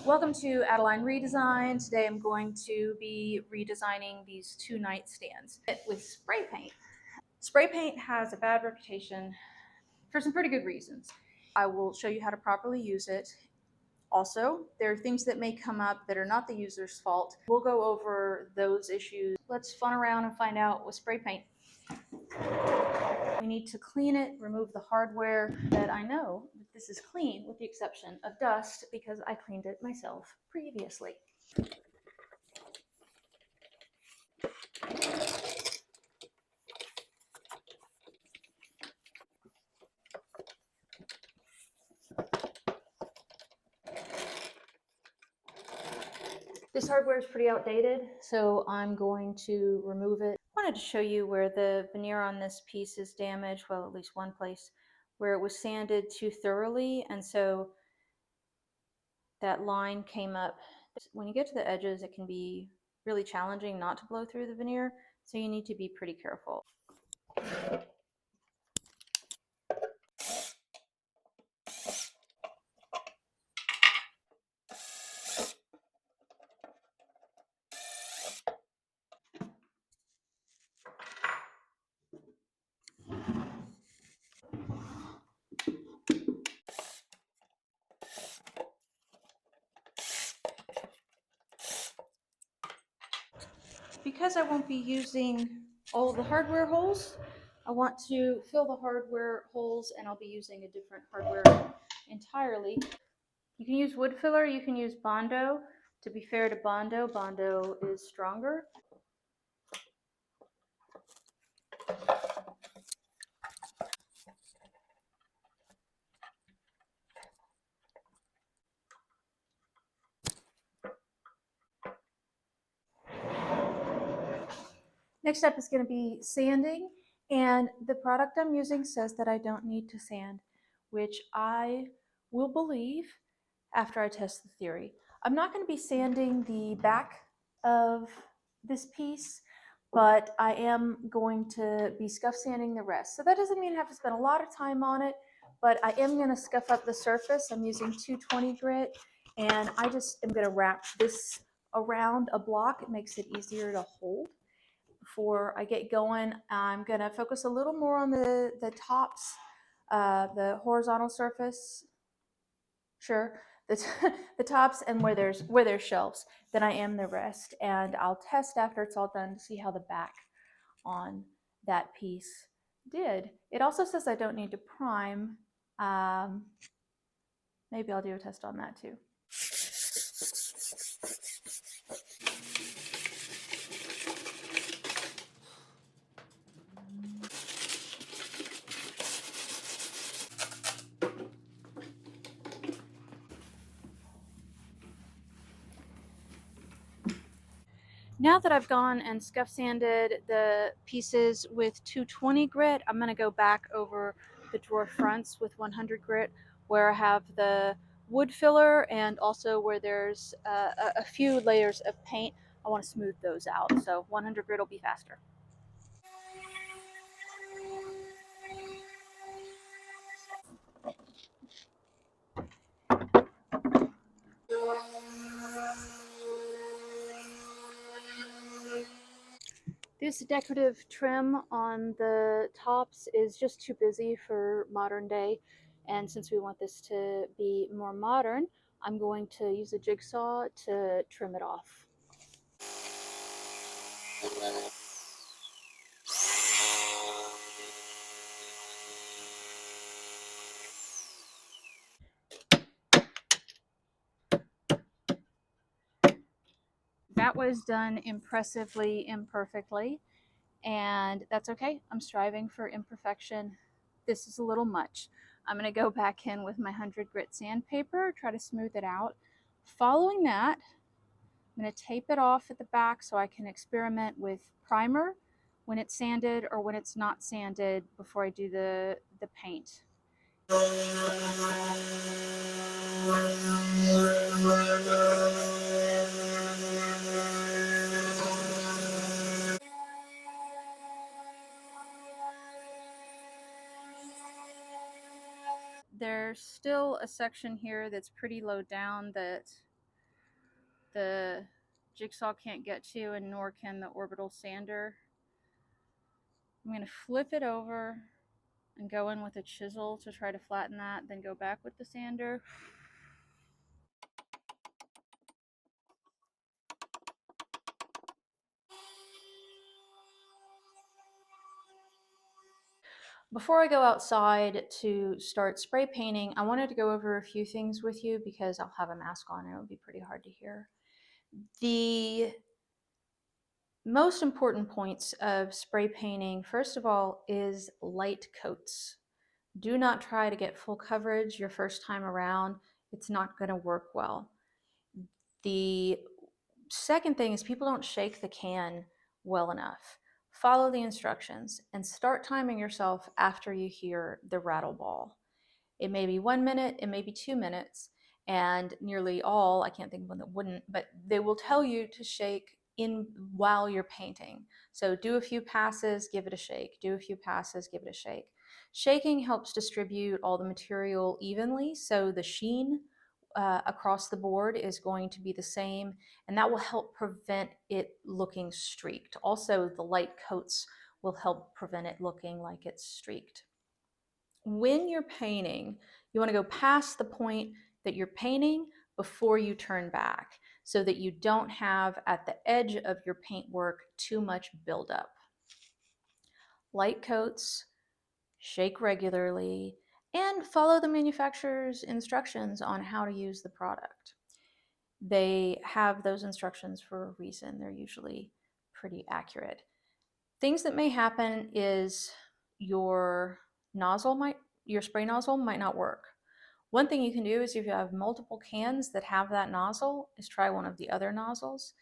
Welcome to Adeline Redesign. Today I'm going to be redesigning these two nightstands with spray paint. Spray paint has a bad reputation for some pretty good reasons. I will show you how to properly use it. Also, there are things that may come up that are not the user's fault. We'll go over those issues. Let's fun around and find out with spray paint. We need to clean it, remove the hardware that I know that this is clean with the exception of dust because I cleaned it myself previously. This hardware is pretty outdated, so I'm going to remove it. I wanted to show you where the veneer on this piece is damaged, well, at least one place, where it was sanded too thoroughly, and so that line came up. When you get to the edges, it can be really challenging not to blow through the veneer, so you need to be pretty careful. Because I won't be using all the hardware holes, I want to fill the hardware holes, and I'll be using a different hardware entirely. You can use wood filler, you can use Bondo. To be fair to Bondo, Bondo is stronger. Next up is going to be sanding, and the product I'm using says that I don't need to sand, which I will believe after I test the theory. I'm not going to be sanding the back of this piece, but I am going to be scuff sanding the rest. So that doesn't mean I have to spend a lot of time on it, but I am going to scuff up the surface. I'm using 220 grit, and I just am going to wrap this around a block. It makes it easier to hold. Before I get going, I'm going to focus a little more on the tops, the horizontal surface, sure, the tops and where there's shelves, than I am the rest. And I'll test after it's all done to see how the back on that piece did. It also says I don't need to prime. Maybe I'll do a test on that too. Now that I've gone and scuff sanded the pieces with 220 grit, I'm going to go back over the drawer fronts with 100 grit where I have the wood filler and also where there's a few layers of paint. I want to smooth those out, so 100 grit will be faster. This decorative trim on the tops is just too busy for modern day, and since we want this to be more modern, I'm going to use a jigsaw to trim it off. That was done impressively imperfectly, and that's okay. I'm striving for imperfection. This is a little much. I'm going to go back in with my 100 grit sandpaper, try to smooth it out. Following that, I'm going to tape it off at the back so I can experiment with primer when it's sanded or when it's not sanded before I do the paint. There's still a section here that's pretty low down that the jigsaw can't get to, and nor can the orbital sander. I'm going to flip it over and go in with a chisel to try to flatten that, then go back with the sander. Before I go outside to start spray painting, I wanted to go over a few things with you because I'll have a mask on and it would be pretty hard to hear. The most important points of spray painting, first of all, is light coats. Do not try to get full coverage your first time around. It's not going to work well. The second thing is people don't shake the can well enough. Follow the instructions and start timing yourself after you hear the rattle ball. It may be 1 minute, it may be 2 minutes, and nearly all, I can't think of one that wouldn't, but they will tell you to shake in while you're painting. So do a few passes, give it a shake. Do a few passes, give it a shake. Shaking helps distribute all the material evenly, so the sheen across the board is going to be the same, and that will help prevent it looking streaked. Also, the light coats will help prevent it looking like it's streaked. When you're painting, you want to go past the point that you're painting before you turn back so that you don't have at the edge of your paintwork too much buildup. Light coats, shake regularly, and follow the manufacturer's instructions on how to use the product. They have those instructions for a reason. They're usually pretty accurate. Things that may happen is your spray nozzle might not work. One thing you can do is if you have multiple cans that have that nozzle, is try one of the other nozzles.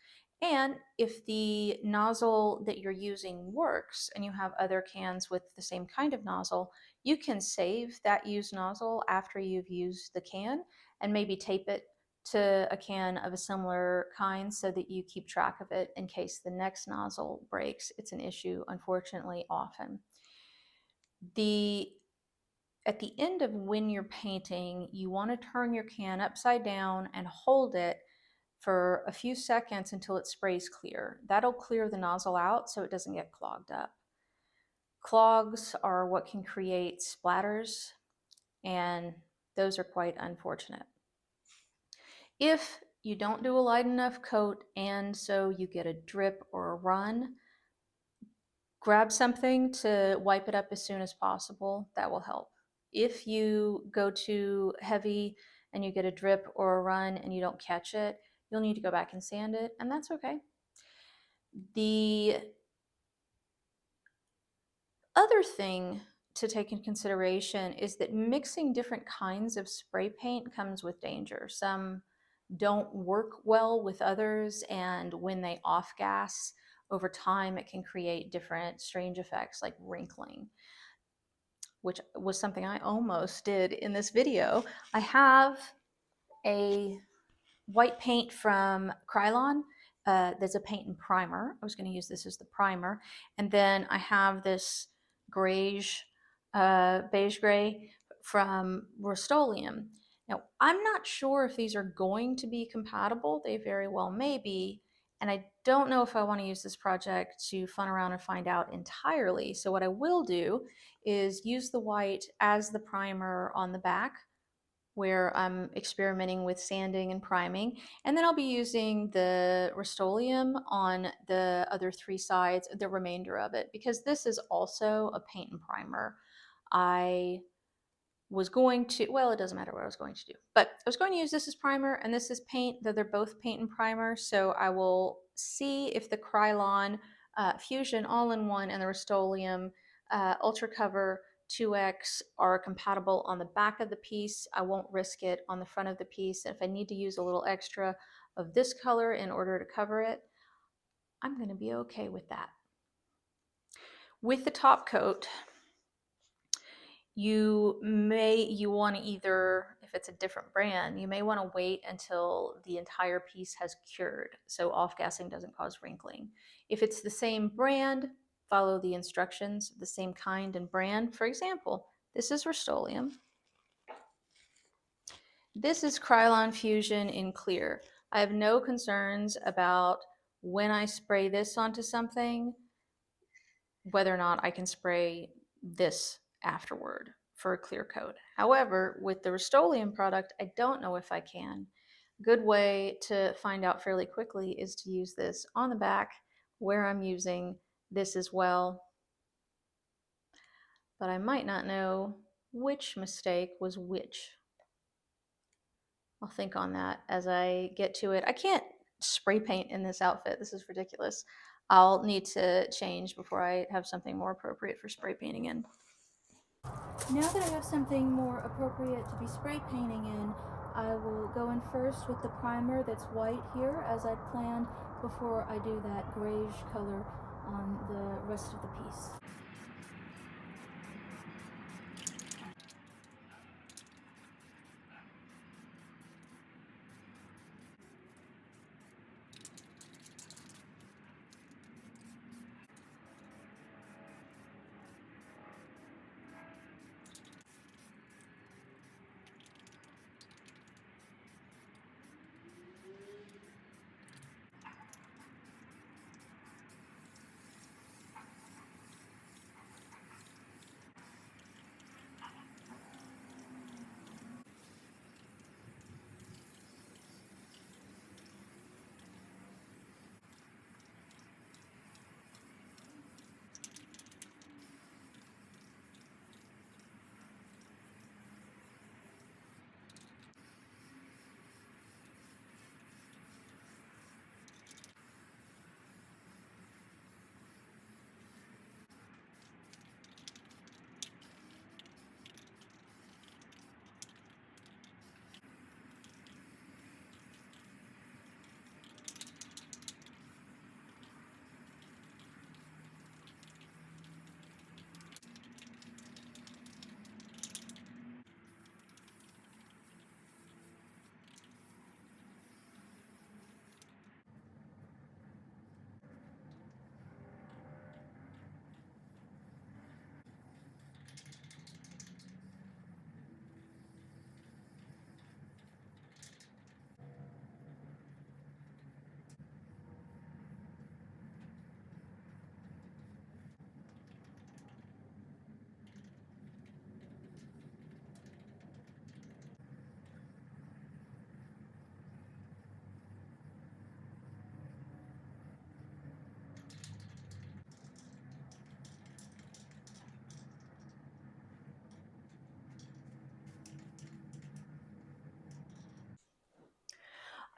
And if the nozzle that you're using works and you have other cans with the same kind of nozzle, you can save that used nozzle after you've used the can and maybe tape it to a can of a similar kind so that you keep track of it in case the next nozzle breaks. It's an issue, unfortunately, often. At the end of when you're painting, you want to turn your can upside down and hold it for a few seconds until it sprays clear. That'll clear the nozzle out so it doesn't get clogged up. Clogs are what can create splatters, and those are quite unfortunate. If you don't do a light enough coat and so you get a drip or a run, grab something to wipe it up as soon as possible. That will help. If you go too heavy and you get a drip or a run and you don't catch it, you'll need to go back and sand it, and that's okay. The other thing to take in consideration is that mixing different kinds of spray paint comes with danger. Some don't work well with others, and when they off gas over time, it can create different strange effects like wrinkling, which was something I almost did in this video. I have a white paint from Krylon. That's a paint and primer. I was going to use this as the primer. And then I have this beige gray from Rust-Oleum. Now, I'm not sure if these are going to be compatible. They very well may be. And I don't know if I want to use this project to fun around and find out entirely. So what I will do is use the white as the primer on the back where I'm experimenting with sanding and priming. And then I'll be using the Rust-Oleum on the other three sides, the remainder of it, because this is also a paint and primer. I was going to, well, it doesn't matter what I was going to do, but I was going to use this as primer and this is paint, though they're both paint and primer. So I will see if the Krylon Fusion All-in-One and the Rust-Oleum Ultra Cover 2X are compatible on the back of the piece. I won't risk it on the front of the piece. If I need to use a little extra of this color in order to cover it, I'm going to be okay with that. With the top coat, you want to either, if it's a different brand, you may want to wait until the entire piece has cured so off-gassing doesn't cause wrinkling. If it's the same brand, follow the instructions, the same kind and brand. For example, this is Rust-Oleum. This is Krylon Fusion in clear. I have no concerns about when I spray this onto something, whether or not I can spray this afterward for a clear coat. However, with the Rust-Oleum product, I don't know if I can. A good way to find out fairly quickly is to use this on the back where I'm using this as well. But I might not know which mistake was which. I'll think on that as I get to it. I can't spray paint in this outfit. This is ridiculous. I'll need to change before I have something more appropriate for spray painting in. Now that I have something more appropriate to be spray painting in, I will go in first with the primer that's white here, as I planned, before I do that grayish color on the rest of the piece.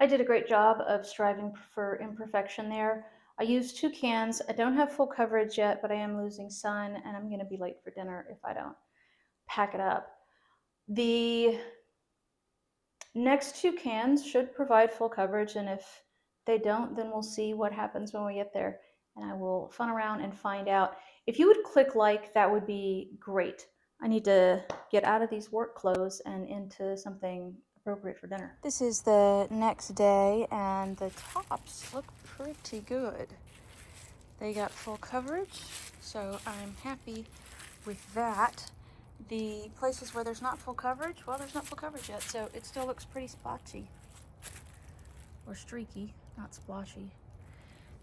I did a great job of striving for imperfection there. I used 2 cans. I don't have full coverage yet, but I am losing sun, and I'm going to be late for dinner if I don't pack it up. The next 2 cans should provide full coverage, and if they don't, then we'll see what happens when we get there, and I will fun around and find out. If you would click like, that would be great. I need to get out of these work clothes and into something appropriate for dinner. This is the next day, and the tops look pretty good. They got full coverage, so I'm happy with that. The places where there's not full coverage, well, there's not full coverage yet, so it still looks pretty splotchy. Or streaky, not splotchy.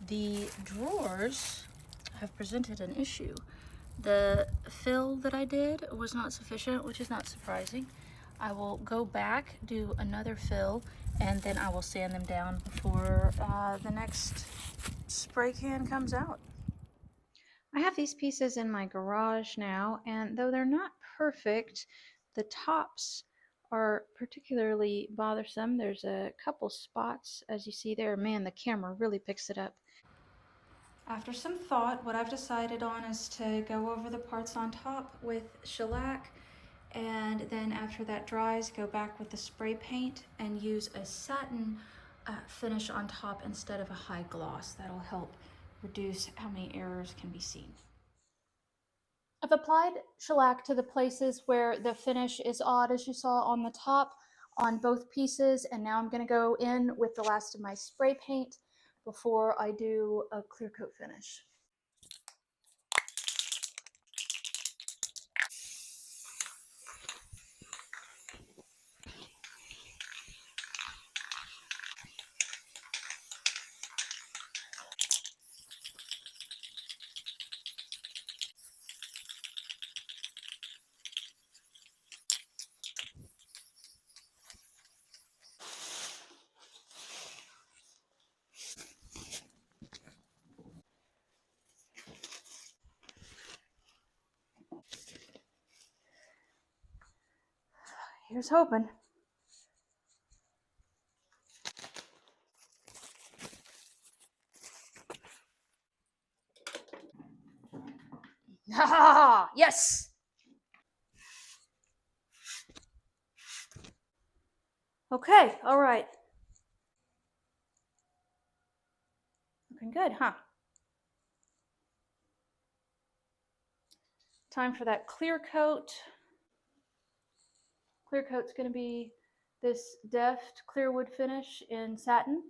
The drawers have presented an issue. The fill that I did was not sufficient, which is not surprising. I will go back, do another fill, and then I will sand them down before the next spray can comes out. I have these pieces in my garage now, and though they're not perfect, the tops are particularly bothersome. There's a couple spots, as you see there. Man, the camera really picks it up. After some thought, what I've decided on is to go over the parts on top with shellac, and then after that dries, go back with the spray paint and use a satin finish on top instead of a high gloss. That'll help reduce how many errors can be seen. I've applied shellac to the places where the finish is odd, as you saw on the top, on both pieces, and now I'm going to go in with the last of my spray paint before I do a clear coat finish. Here's hoping. Ha! Yes! Okay, all right. Looking good, huh? Time for that clear coat. Clear coat's going to be this deft clear wood finish in satin.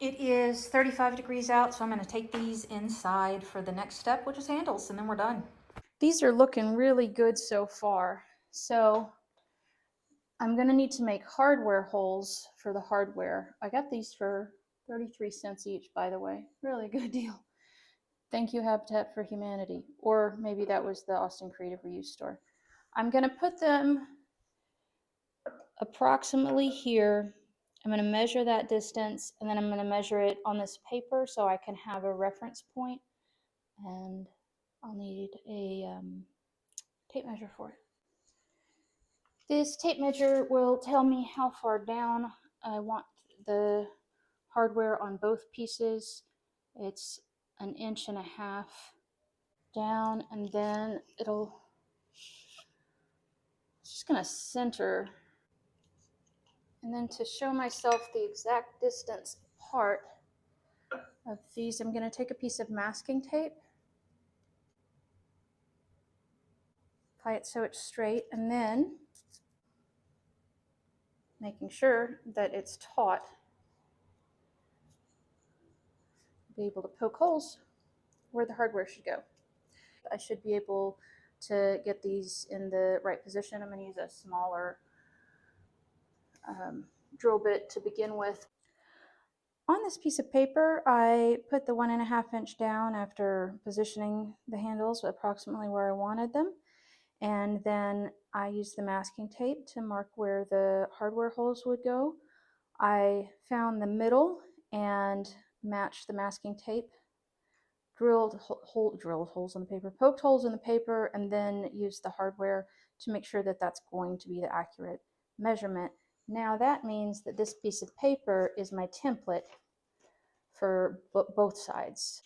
It is 35 degrees out, so I'm going to take these inside for the next step, which is handles, and then we're done. These are looking really good so far. So I'm going to need to make hardware holes for the hardware. I got these for 33 cents each, by the way. Really good deal. Thank you, Habitat for Humanity. Or maybe that was the Austin Creative Reuse Store. I'm going to put them approximately here. I'm going to measure that distance, and then I'm going to measure it on this paper so I can have a reference point. And I'll need a tape measure for it. This tape measure will tell me how far down I want the hardware on both pieces. It's 1.5 inches down, and then it's just gonna center. And then to show myself the exact distance apart of these, I'm gonna take a piece of masking tape, apply it so it's straight, and then making sure that it's taut, be able to poke holes where the hardware should go. I should be able to get these in the right position. I'm going to use a smaller drill bit to begin with. On this piece of paper, I put the 1.5 inch down after positioning the handles approximately where I wanted them. And then I used the masking tape to mark where the hardware holes would go. I found the middle and matched the masking tape, drilled holes in the paper, poked holes in the paper, and then used the hardware to make sure that that's going to be the accurate measurement. Now that means that this piece of paper is my template for both sides.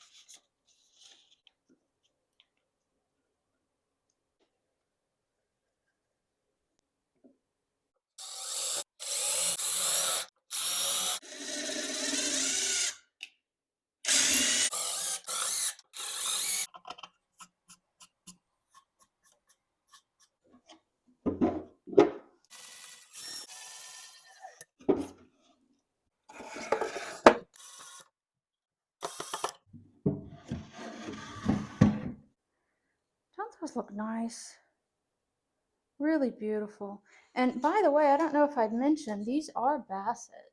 Don't those look nice? Really beautiful. And by the way, I don't know if I'd mentioned, these are Bassett.